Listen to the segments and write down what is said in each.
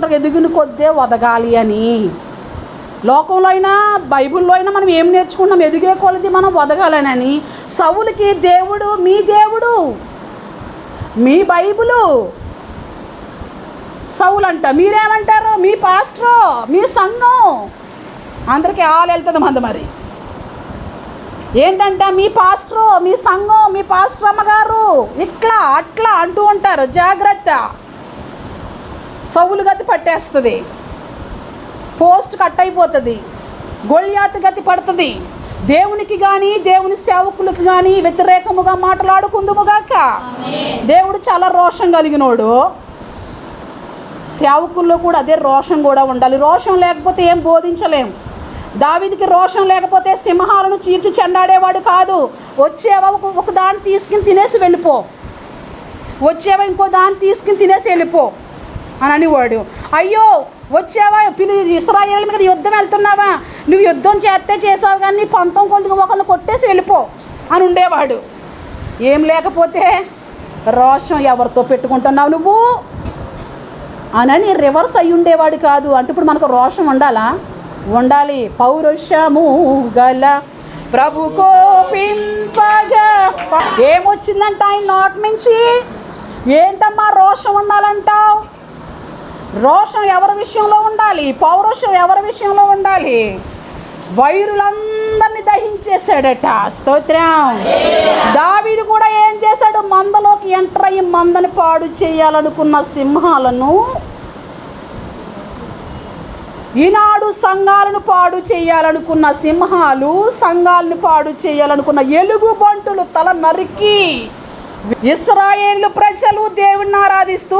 అంటారు ఎదిగిన కొద్దే వదగాలి అని. లోకంలో అయినా బైబిల్లో అయినా మనం ఏం నేర్చుకున్నాం? ఎదిగే కొలది మనం వదగాలనని. సౌలుకి దేవుడు మీ బైబిలు. సౌలు అంట, మీరేమంటారు? మీ పాస్టరు, మీ సంఘం. అందరికీ ఆలు వెళ్తుంది మంది. మరి ఏంటంటే మీ పాస్టరు, మీ సంఘం, మీ పాస్టర్ అమ్మగారు ఇట్లా అట్లా అంటూ ఉంటారు. జాగ్రత్త, సౌలు గతి పట్టేస్తుంది, పోస్ట్ కట్ అయిపోతుంది, గొల్యాతు గతి పడుతుంది. దేవునికి కానీ దేవుని సేవకులకు కానీ వ్యతిరేకముగా మాట్లాడుకుందుముగాక. దేవుడు చాలా రోషం కలిగినోడు. సేవకుల్లో కూడా అదే రోషం కూడా ఉండాలి. రోషం లేకపోతే ఏం బోధించలేం. దావీదుకి రోషం లేకపోతే సింహాలను చీల్చి చెండాడేవాడు కాదు. వచ్చేవా ఒక దాన్ని తీసుకుని తినేసి వెళ్ళిపో, వచ్చేవా ఇంకో దాన్ని తీసుకుని తినేసి వెళ్ళిపో అని అనేవాడు. అయ్యో వచ్చావా ఇశ్రాయేలు మీద యుద్ధం వెళ్తున్నావా, నువ్వు యుద్ధం చేసావు కానీ నీ పంతం కొద్దిగా ఒకరిని కొట్టేసి వెళ్ళిపో అని ఉండేవాడు. ఏం లేకపోతే రోషం ఎవరితో పెట్టుకుంటున్నావు నువ్వు అని రివర్స్ అయి ఉండేవాడు కాదు. అంటే ఇప్పుడు మనకు రోషం ఉండాలి. పౌరుషము గల ప్రభు కోపింపగా ఏమొచ్చిందంట ఆయన నోటి నుంచి? ఏంటమ్మా రోషం ఉండాలంటావు? రోషం ఎవరి విషయంలో ఉండాలి? పౌరుషం ఎవరి విషయంలో ఉండాలి? వైరులందరినీ దహించేశాడట. స్తోత్రం. దావీదు కూడా ఏం చేశాడు? మందలోకి ఎంటర్ అయ్యి మందని పాడు చేయాలనుకున్న సింహాలను, ఈనాడు సంఘాలను పాడు చేయాలనుకున్న సింహాలు, సంఘాలను పాడు చేయాలనుకున్న ఎలుగుబంటులు తల నరికి ఇశ్రాయేలు ప్రజలు దేవుణ్ణి ఆరాధిస్తూ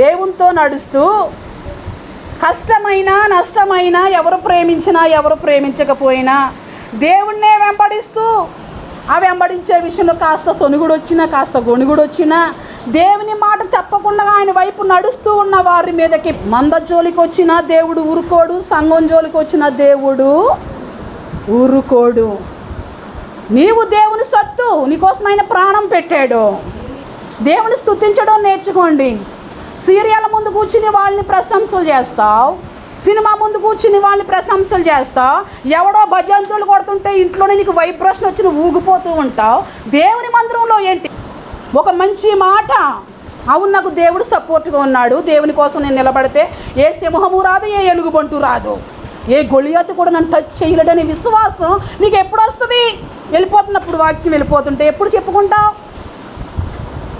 దేవునితో నడుస్తూ కష్టమైనా నష్టమైనా ఎవరు ప్రేమించినా ఎవరు ప్రేమించకపోయినా దేవుణ్ణే వెంబడిస్తూ ఆ వెంబడించే విషయంలో కాస్త సొనుగుడు వచ్చినా కాస్త గొణుగుడు వచ్చినా దేవుని మాట తప్పకుండా ఆయన వైపు నడుస్తూ ఉన్న వారి మీదకి మంద జోలికి వచ్చినా దేవుడు ఊరుకోడు, సంఘం జోలికి వచ్చిన దేవుడు ఊరుకోడు. నీవు దేవుని సత్తు, నీకోసమైన ప్రాణం పెట్టాడు. దేవుని స్తుతించడం నేర్చుకోండి. సీరియల్ ముందు కూర్చుని వాళ్ళని ప్రశంసలు చేస్తావు, సినిమా ముందు కూర్చుని వాళ్ళని ప్రశంసలు చేస్తావు, ఎవడో భజంతులు కొడుతుంటే ఇంట్లోనే నీకు వైబ్రేషన్ వచ్చి నువ్వు ఊగిపోతూ ఉంటావు. దేవుని మందిరంలో ఏంటి? ఒక మంచి మాట, అవును నాకు దేవుడు సపోర్ట్గా ఉన్నాడు, దేవుని కోసం నేను నిలబడితే ఏ సింహము రాదు, ఏ ఎలుగుబంటు రాదు, ఏ గొలియాతు కూడా నన్ను టచ్ చేయలేడనే విశ్వాసం నీకు ఎప్పుడు వస్తుంది? వెళ్ళిపోతున్నప్పుడు, వాక్యం వెళ్ళిపోతుంటే ఎప్పుడు చెప్పుకుంటావు?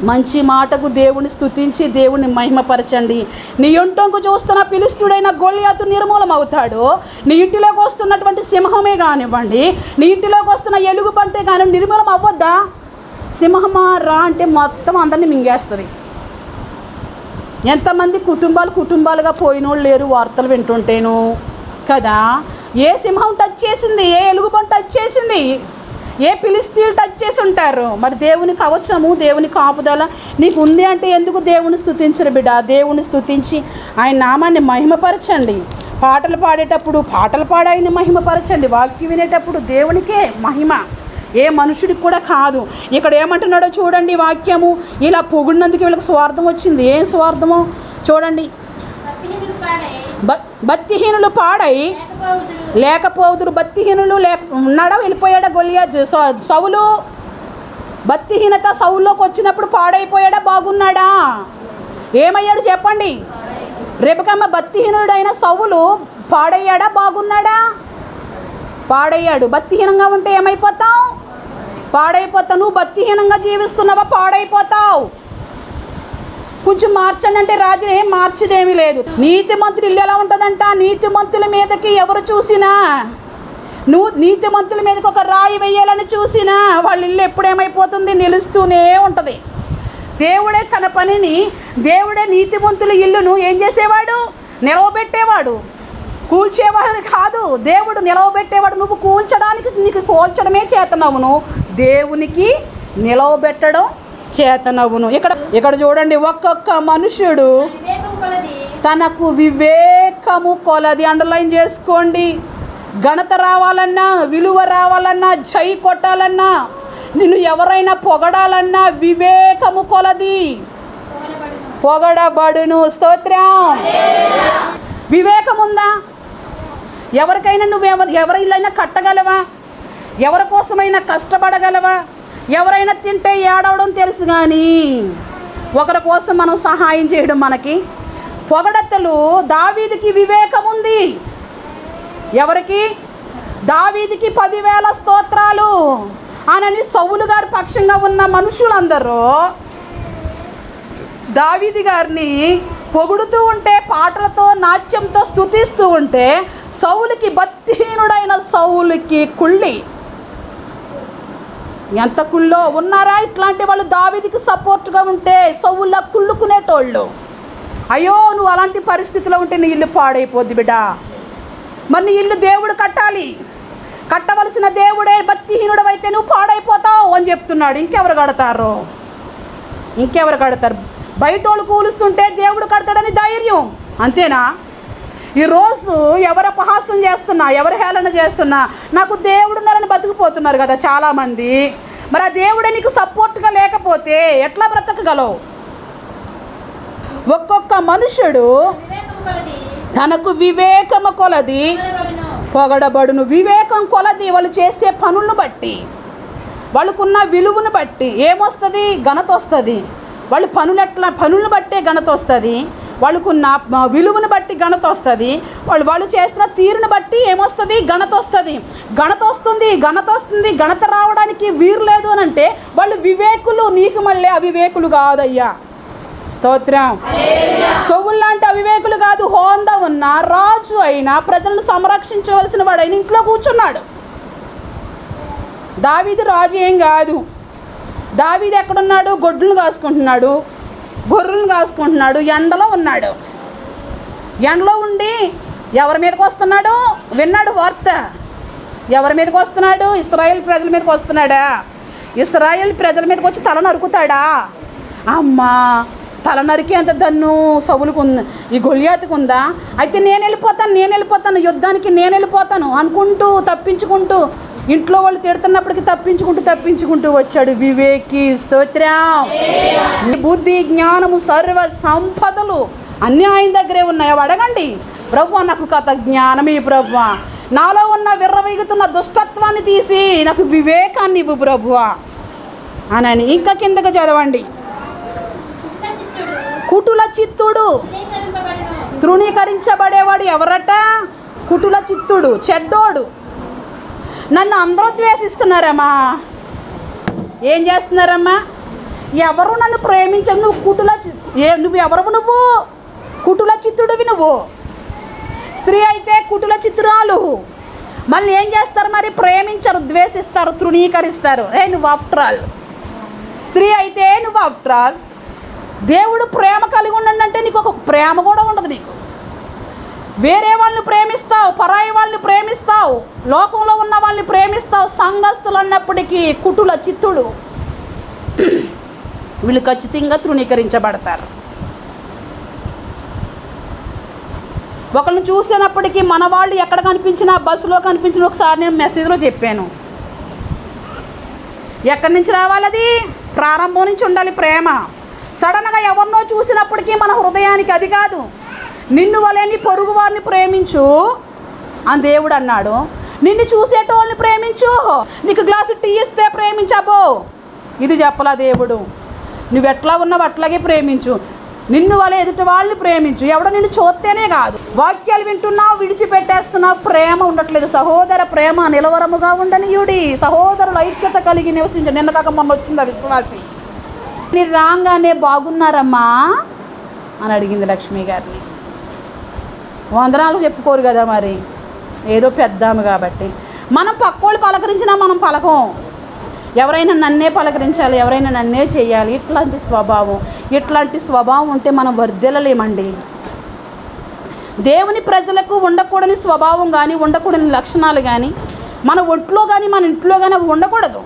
మంచి మాటకు దేవుని స్తుతించి దేవుని మహిమపరచండి. నీ ఇంటంకు చూస్తున్న ఫిలిష్తీయుడైన గొలియాతు నిర్మూలం అవుతాడు. నీ ఇంటిలోకి వస్తున్నటువంటి సింహమే కానివ్వండి, నీ ఇంటిలోకి వస్తున్న ఎలుగుబంటే కానీ నిర్మూలం అవ్వద్దా? సింహమా రా అంటే మొత్తం అందరినీ మింగేస్తుంది. ఎంతమంది కుటుంబాలుగా పోయినోళ్ళు లేరు వార్తలు వింటుంటేను కదా. ఏ సింహం టచ్ చేసింది? ఏ ఎలుగుబంటి టచ్ చేసింది? ఏ ఫిలిష్తీయులు టచ్ చేసి ఉంటారు? మరి దేవుని కవచము, దేవుని కాపుదల నీకు ఉంది అంటే ఎందుకు దేవుని స్తుతించరు బిడ్డ? దేవుని స్తుతించి ఆయన నామాన్ని మహిమపరచండి. పాటలు పాడేటప్పుడు పాటలు పాడి ఆయన మహిమపరచండి. వాక్యం వినేటప్పుడు దేవునికే మహిమ, ఏ మనుషుడికి కూడా కాదు. ఇక్కడ ఏమంటున్నాడో చూడండి వాక్యము. ఇలా పొగిడినందుకు వీళ్ళకి స్వార్థం వచ్చింది. ఏం స్వార్థమో చూడండి. భక్తిహీనులు పాడై లేకపోదురు. భక్తిహీనులు ఉన్నాడా? వెళ్ళిపోయాడా గొలియాతు? సౌలు భక్తిహీనత సౌల్లోకి వచ్చినప్పుడు పాడైపోయాడా? బాగున్నాడా? ఏమయ్యాడు చెప్పండి? రెబెకమ్మ భక్తిహీనుడైన సౌలు పాడయ్యాడా? బాగున్నాడా? పాడయ్యాడు. భక్తిహీనంగా ఉంటే ఏమైపోతావు? పాడైపోతావు. నువ్వు భక్తిహీనంగా జీవిస్తున్నావా? పాడైపోతావు. కొంచెం మార్చండి అంటే రాజు ఏం మార్చేదేమీ లేదు. నీతిమంతులు ఇల్లు ఎలా ఉంటుందంట? నీతిమంతుల మీదకి ఎవరు చూసినా, నువ్వు నీతిమంతుల మీదకి ఒక రాయి వేయాలని చూసినా వాళ్ళ ఇల్లు ఎప్పుడేమైపోతుంది? నిలుస్తూనే ఉంటుంది. దేవుడే తన పనిని, దేవుడే నీతిమంతుల ఇల్లును ఏం చేసేవాడు? నిలవబెట్టేవాడు, కూల్చేవాడు కాదు. దేవుడు నిలవబెట్టేవాడు. నువ్వు కూల్చడానికి, నీకు కూల్చడమే చేతనవును, దేవునికి నిలవబెట్టడం చేతనవును. ఇక్కడ చూడండి, ఒక్కొక్క మనుషుడు తనకు వివేకము కొలది. అండర్లైన్ చేసుకోండి. ఘనత రావాలన్నా, విలువ రావాలన్నా, జై కొట్టాలన్నా, నిన్ను ఎవరైనా పొగడాలన్నా వివేకము కొలది పొగడబడును. స్తోత్రం. వివేకం ఉందా? ఎవరికైనా ఎవరైనా కట్టగలవా? ఎవరి కోసమైనా కష్టపడగలవా? ఎవరైనా తింటే ఏడవడం తెలుసు, కానీ ఒకరి కోసం మనం సహాయం చేయడం మనకి పొగడతలు. దావీదుకి వివేకం ఉంది. ఎవరికి? దావీదుకి 10,000 స్తోత్రాలు అనని సౌలు గారి పక్షంగా ఉన్న మనుషులందరూ దావీదు గారిని పొగుడుతూ ఉంటే, పాటలతో నాట్యంతో స్తుతిస్తూ ఉంటే, సౌలుకి భక్తిహీనుడైన సౌలుకి కుళ్ళి. ఎంత కుళ్ళో ఉన్నారా ఇట్లాంటి వాళ్ళు? దావీదుకి సపోర్ట్గా ఉంటే సౌలులా కుళ్ళుకునేటోళ్ళు. అయ్యో, నువ్వు అలాంటి పరిస్థితిలో ఉంటే నీ ఇల్లు పాడైపోద్ది బిడ్డ. మరి నీ ఇల్లు దేవుడు కట్టాలి. కట్టవలసిన దేవుడే భక్తిహీనుడు అయితే నువ్వు పాడైపోతావు అని చెప్తున్నాడు. ఇంకెవరు కడతారు? బయటోళ్ళు కూలుస్తుంటే దేవుడు కడతాడని ధైర్యం, అంతేనా? ఈరోజు ఎవరు అపహాస్యం చేస్తున్నా, ఎవరు హేళన చేస్తున్నా, నాకు దేవుడున్నారని బతికిపోతున్నారు కదా చాలామంది. మరి ఆ దేవుడే నీకు సపోర్ట్గా లేకపోతే ఎట్లా బ్రతకగలవు? ఒక్కొక్క మనుషుడు తనకు వివేకము కొలది పొగడబడును. వివేకం కొలది వాళ్ళు చేసే పనులను బట్టి, వాళ్ళకున్న విలువను బట్టి ఏమొస్తుంది? ఘనత వస్తుంది. వాళ్ళు పనులను బట్టే ఘనత వస్తుంది. వాళ్ళకున్న విలువను బట్టి ఘనత వస్తుంది. వాళ్ళు చేస్తున్న తీరుని బట్టి ఏమొస్తుంది? ఘనత వస్తుంది. ఘనత రావడానికి వీరు లేదు అని అంటే వాళ్ళు వివేకులు. నీకు మళ్ళీ అవివేకులు కాదయ్యా. స్తోత్రం. సౌలు లాంటి అవివేకులు కాదు. హోందా ఉన్న రాజు అయినా, ప్రజలను సంరక్షించవలసిన వాడైనా ఇంట్లో కూర్చున్నాడు. దావీదు రాజు ఏం కాదు. దావీదు ఎక్కడున్నాడు? గొడ్లను కాసుకుంటున్నాడు, గొర్రెలను కాసుకుంటున్నాడు, ఎండలో ఉన్నాడు. ఎండలో ఉండి ఎవరి మీదకి వస్తున్నాడు? విన్నాడు వార్త. ఎవరి మీదకి వస్తున్నాడు? ఇశ్రాయేల్ ప్రజల మీదకి వస్తున్నాడా? ఇశ్రాయేల్ ప్రజల మీదకి వచ్చి తల నరుకుతాడా? అమ్మా, తల నరికి అంత దన్ను సౌలుకు ఉంది, ఈ గొలియాతుకు ఉందా? అయితే నేను వెళ్ళిపోతాను యుద్ధానికి, నేను వెళ్ళిపోతాను అనుకుంటూ తప్పించుకుంటూ, ఇంట్లో వాళ్ళు తిడుతున్నప్పటికీ తప్పించుకుంటూ వచ్చాడు వివేకి. స్తోత్రం. బుద్ధి, జ్ఞానము, సర్వ సంపదలు అన్నీ ఆయన దగ్గరే ఉన్నాయి. అడగండి, ప్రభువా నాకు కథ జ్ఞానమే ప్రభువా, నాలో ఉన్న విర్రవీగుతున్న దుష్టత్వాన్ని తీసి నాకు వివేకాన్ని ఇవ్వు ప్రభువా అని. ఇంకా కిందకి చదవండి. కుటుల చిత్తుడు తృణీకరించబడేవాడు ఎవరట? కుటుల చిత్తుడు, చెడ్డోడు. నన్ను అందరూ ద్వేషిస్తున్నారమ్మా. ఏం చేస్తున్నారమ్మా? ఎవరు నన్ను ప్రేమించరు. నువ్వు ఎవరు? నువ్వు కుటుల చిత్తుడివి. నువ్వు స్త్రీ అయితే కుటుల చిత్తురాలు. మళ్ళీ ఏం చేస్తారు మరి? ప్రేమించరు, ద్వేషిస్తారు, తృణీకరిస్తారు. నువ్వు ఆఫ్టర్ ఆల్ స్త్రీ అయితే నువ్వు ఆఫ్టర్ ఆల్. దేవుడు ప్రేమ కలిగి ఉండంటే నీకు ఒక ప్రేమ కూడా ఉండదు. నీకు వేరే వాళ్ళని ప్రేమిస్తావు, పరాయి వాళ్ళని ప్రేమిస్తావు, లోకంలో ఉన్న వాళ్ళని ప్రేమిస్తావు. సంఘస్థులు అన్నప్పటికీ కుటుల చిత్తుడు. వీళ్ళు ఖచ్చితంగా తృణీకరించబడతారు. ఒకరిని చూసినప్పటికీ మన వాళ్ళు ఎక్కడ కనిపించినా, బస్సులో కనిపించిన, ఒకసారి నేను మెసేజ్లో చెప్పాను, ఎక్కడి నుంచి రావాలి? అది ప్రారంభం నుంచి ఉండాలి ప్రేమ. సడన్గా ఎవరినో చూసినప్పటికీ మన హృదయానికి అది కాదు. నిన్ను వలేని పొరుగు వారిని ప్రేమించు అని దేవుడు అన్నాడు. నిన్ను చూసేటోళ్ళని ప్రేమించు. నీకు గ్లాసు టీ ఇస్తే ప్రేమించబో, ఇది చెప్పలా దేవుడు. నువ్వు ఎట్లా ఉన్నావు అట్లాగే ప్రేమించు. నిన్ను వలె ఎదుటి వాళ్ళని ప్రేమించు. ఎవడో నిన్ను చూస్తేనే కాదు, వాక్యాలు వింటున్నావు, విడిచిపెట్టేస్తున్నావు, ప్రేమ ఉండట్లేదు. సహోదర ప్రేమ నిలవరముగా ఉండనియుడి, సహోదరుల ఐక్యత కలిగి నివసించండి. నిన్న కాక మొన్న వచ్చింది విశ్వాసి. మీరు రాగానే బాగున్నారమ్మా అని అడిగింది లక్ష్మి గారిని. వందనాలు చెప్పుకోరు కదా, మరి ఏదో పెద్దాము కాబట్టి. మనం పక్కోళ్ళు పలకరించినా మనం పలకం. ఎవరైనా నన్నే పలకరించాలి, ఎవరైనా నన్నే చేయాలి, ఇట్లాంటి స్వభావం ఉంటే మనం వర్ధిల్లలేమండి. దేవుని ప్రజలకు ఉండకూడని స్వభావం కానీ, ఉండకూడని లక్షణాలు కానీ మన ఒంట్లో కానీ మన ఇంట్లో కానీ అవి ఉండకూడదు,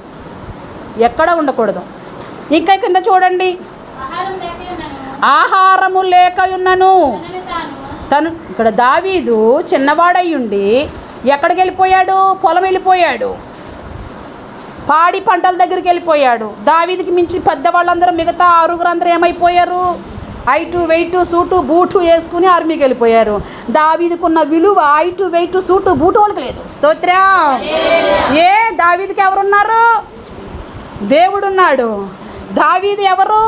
ఎక్కడ ఉండకూడదు. ఇంకా కింద చూడండి. ఆహారము లేకయున్నను తను. ఇక్కడ దావీదు చిన్నవాడయ్యుండి ఎక్కడికి వెళ్ళిపోయాడు? పొలం వెళ్ళిపోయాడు, పాడి పంటల దగ్గరికి వెళ్ళిపోయాడు. దావీదుకి మించి పెద్దవాళ్ళందరూ, మిగతా 6 అందరూ ఏమైపోయారు? హైటు వెయిట్ సూటు బూటు వేసుకుని ఆర్మీకి వెళ్ళిపోయారు. దావీదుకున్న విలువ హైటు వెయిట్ సూటు బూటు వాళ్ళకి లేదు. స్తోత్రం. ఏ దావీదుకి ఎవరున్నారు? దేవుడున్నాడు. దావీదు ఎవరు?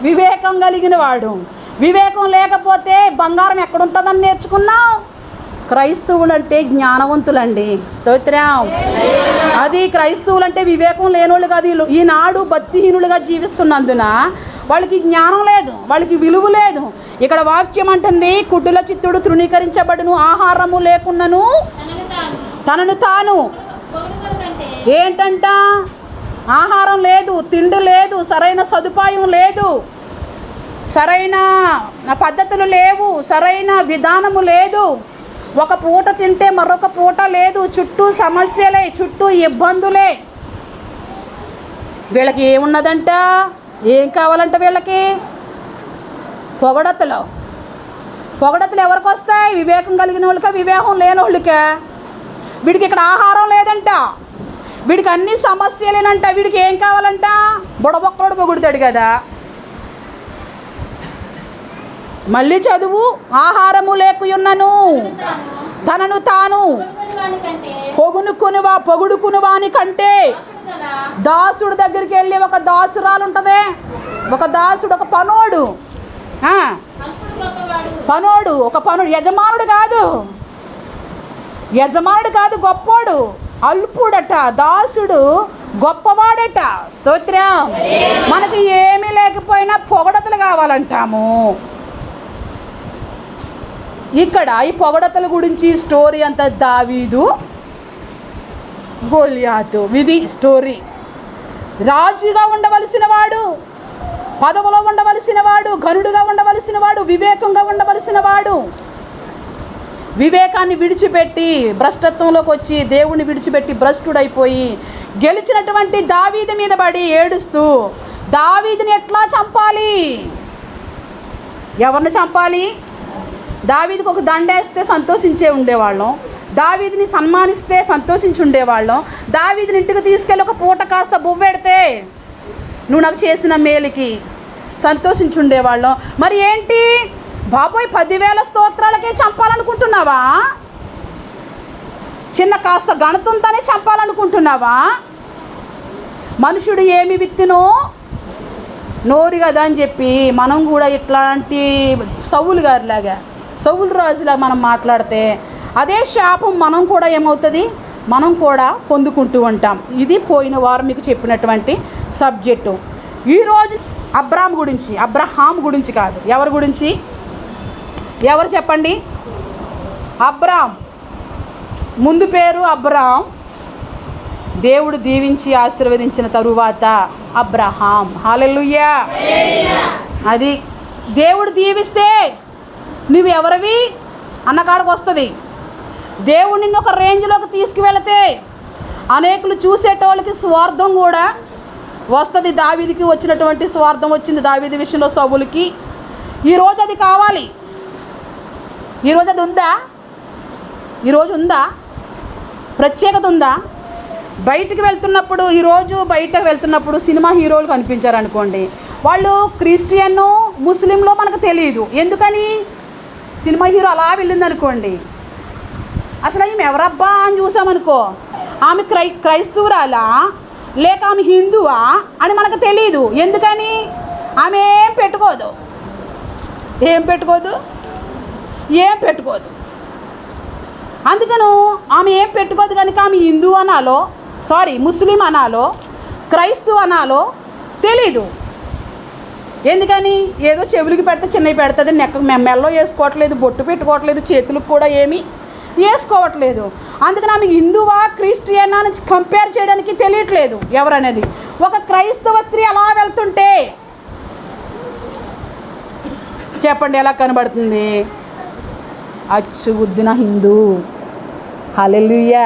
వివేకం కలిగిన వాడు. వివేకం లేకపోతే బంగారం ఎక్కడుంటుందని నేర్చుకున్నావు. క్రైస్తవులంటే జ్ఞానవంతులండి. స్తోత్రం. అది క్రైస్తవులంటే వివేకం లేనోళ్ళు కాదు. ఈనాడు భక్తిహీనులుగా జీవిస్తున్నందున వాళ్ళకి జ్ఞానం లేదు, వాళ్ళకి విలువ లేదు. ఇక్కడ వాక్యం అంటుంది, కుడ్డుల చిత్తుడు తృణీకరించబడును, ఆహారము లేకున్నను తనను తాను. ఏంటంట? ఆహారం లేదు, తిండి లేదు, సరైన సదుపాయం లేదు, సరైన పద్ధతులు లేవు, సరైన విధానము లేదు. ఒక పూట తింటే మరొక పూట లేదు. చుట్టూ సమస్యలే, చుట్టూ ఇబ్బందులే. వీళ్ళకి ఏమున్నదంట? ఏం కావాలంట వీళ్ళకి? పొగడతలు. పొగడతలు ఎవరికి వస్తాయి? వివేకం కలిగిన వాళ్ళకా, వివేకం లేని వాళ్ళకా? వీడికి ఇక్కడ ఆహారం లేదంట, వీడికి అన్ని సమస్యలేనంట. వీడికి ఏం కావాలంట? బుడబొక్కడు పొగుడుతాడు కదా. మళ్ళీ చదువు. ఆహారము లేకుయున్నను తనను తాను పొగుడుకుని వాని కంటే. దాసుడు దగ్గరికి వెళ్ళి, ఒక దాసురాలు ఉంటుంది, ఒక దాసుడు, ఒక పనోడు, ఒక పనుడు, యజమానుడు కాదు, గొప్పోడు, అల్పుడట. దాసుడు గొప్పవాడట. స్తోత్రం. మనకి ఏమీ లేకపోయినా పొగడతలు కావాలంటాము. ఇక్కడ ఈ పొగడతల గురించి స్టోరీ అంతా దావీదు గొల్యాతు విధి స్టోరీ. రాజుగా ఉండవలసిన వాడు, పదవిలో ఉండవలసిన వాడు, ఘనుడుగా ఉండవలసిన వాడు, వివేకంగా ఉండవలసిన వాడు, వివేకాన్ని విడిచిపెట్టి భ్రష్టత్వంలోకి వచ్చి దేవుని విడిచిపెట్టి భ్రష్టుడైపోయి గెలిచినటువంటి దావీదు మీద పడి ఏడుస్తూ, దావీదుని ఎట్లా చంపాలి? ఎవరిని చంపాలి? దావీదుకు ఒక దండేస్తే సంతోషించే ఉండేవాళ్ళం, దావీదుని సన్మానిస్తే సంతోషించి ఉండేవాళ్ళం, దావీదుని ఇంటికి తీసుకెళ్ళి ఒక పూట కాస్త బువ్వెడితే నువ్వు నాకు చేసిన మేలుకి సంతోషించి ఉండేవాళ్ళం. మరి ఏంటి బాబోయ్, 10,000 స్తోత్రాలకే చంపాలనుకుంటున్నావా? చిన్న కాస్త గణతంతోనే చంపాలనుకుంటున్నావా? మనుషుడు ఏమి విత్తునో నోరు కదా అని చెప్పి మనం కూడా ఇట్లాంటి సౌలు గారిలాగా, సౌలు రాజులా మనం మాట్లాడితే అదే శాపం మనం కూడా ఏమవుతుంది? మనం కూడా పొందుకుంటూ ఉంటాం. ఇది పోయిన వారం మీకు చెప్పినటువంటి సబ్జెక్టు. ఈరోజు అబ్రహాం గురించి కాదు. ఎవరి గురించి? ఎవరు చెప్పండి? అబ్రాం. ముందు పేరు అబ్రాం, దేవుడు దీవించి ఆశీర్వదించిన తరువాత అబ్రహాం. హల్లెలూయా. అది దేవుడు దీవిస్తే నువ్వెవరివి అన్నకాడికి వస్తుంది. దేవుడు నిన్ను ఒక రేంజ్లోకి తీసుకువెళితే అనేకులు చూసేటోళ్ళకి స్వార్థం కూడా వస్తుంది. దావీదుకి వచ్చినటువంటి స్వార్థం వచ్చింది దావీదు విషయంలో సౌలుకి. ఈరోజు అది కావాలి. ఈరోజు అది ఉందా? ఈరోజు ఉందా? ప్రత్యేకత ఉందా? బయటికి వెళ్తున్నప్పుడు, ఈరోజు బయటకు వెళ్తున్నప్పుడు సినిమా హీరోలు కనిపించారనుకోండి, వాళ్ళు క్రిస్టియన్ ముస్లింలో మనకు తెలియదు. ఎందుకని? సినిమా హీరో అలా వెళ్ళిందనుకోండి, అసలు ఈమె ఎవరబ్బా అని చూసామనుకో, ఆమె క్రైస్తవురాలా లేక ఆమె హిందువా అని మనకు తెలియదు. ఎందుకని? ఆమె ఏం పెట్టుకోదు. అందుకను ఆమె ఏం పెట్టుకోదు కనుక ఆమె హిందూ అనాలో, ముస్లిం అనాలో, క్రైస్తవు అనాలో తెలీదు. ఎందుకని? ఏదో చెవులకి పెడితే చిన్నవి పెడుతుంది, మెల్లో వేసుకోవట్లేదు, బొట్టు పెట్టుకోవట్లేదు, చేతులకు కూడా ఏమీ వేసుకోవట్లేదు. అందుకని ఆమె హిందువా క్రిస్టియన్ అని కంపేర్ చేయడానికి తెలియట్లేదు ఎవరనేది. ఒక క్రైస్తవ స్త్రీ అలా వెళ్తుంటే చెప్పండి ఎలా కనబడుతుంది? అచ్చుగుద్దిన హిందూ. హల్లెలూయా.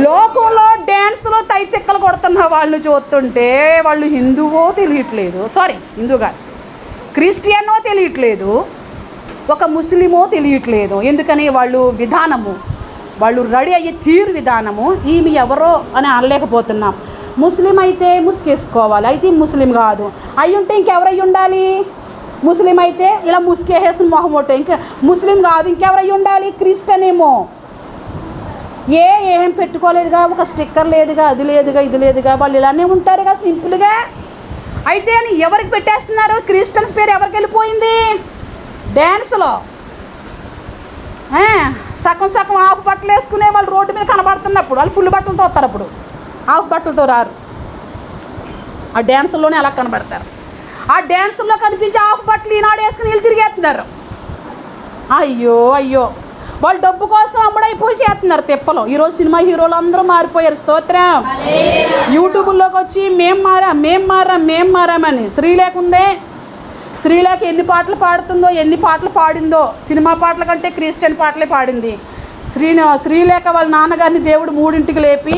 లోకంలో డ్యాన్స్లో తైతిక్కలు కొడుతున్న వాళ్ళు చూస్తుంటే వాళ్ళు హిందువో తెలియట్లేదు, హిందూగా క్రిస్టియనో తెలియట్లేదు, ఒక ముస్లిమో తెలియట్లేదు. ఎందుకని? వాళ్ళు విధానము, వాళ్ళు రెడీ అయ్యే తీరు విధానము ఈమె ఎవరో అని అనలేకపోతున్నాం. ముస్లిం అయితే ముసుకేసుకోవాలి, అయితే ముస్లిం కాదు. అయ్యుంటే ఇంకెవరై ఉండాలి? ముస్లిం అయితే ఇలా ముసుకేసుకుని మొహమోటో, ఇంకా ముస్లిం కాదు ఇంకెవరై ఉండాలి? క్రిస్టియన్ ఏమో. ఏం పెట్టుకోలేదుగా, ఒక స్టిక్కర్ లేదుగా, అది లేదుగా, ఇది లేదుగా, వాళ్ళు ఇలానే ఉంటారుగా సింపుల్గా. అయితే అని ఎవరికి పెట్టేస్తున్నారు? క్రిస్టియన్స్ పేరు ఎవరికి వెళ్ళిపోయింది? డ్యాన్స్లో సగం సగం ఆఫ్ బట్టలు వేసుకునే వాళ్ళు రోడ్డు మీద కనబడుతున్నప్పుడు వాళ్ళు ఫుల్ బట్టలతో వస్తారు, అప్పుడు ఆఫ్ బట్టలతో రారు. ఆ డ్యాన్సుల్లోనే అలా కనబడతారు. ఆ డ్యాన్సుల్లో కనిపించి ఆఫ్ బట్టలు ఈనాడు వేసుకుని వీళ్ళు తిరిగేస్తున్నారు. అయ్యో అయ్యో, వాళ్ళు డబ్బు కోసం అమ్ముడైపోయి చేస్తున్నారు తిప్పలు. ఈరోజు సినిమా హీరోలు అందరూ మారిపోయారు. స్తోత్రం. యూట్యూబ్లోకి వచ్చి మేం మారామని. శ్రీలేఖ ఉందే, శ్రీలేఖ ఎన్ని పాటలు పాడుతుందో, ఎన్ని పాటలు పాడిందో. సినిమా పాటల కంటే క్రిస్టియన్ పాటలే పాడింది. శ్రీలేఖ వాళ్ళ నాన్నగారిని దేవుడు 3ంటికి లేపి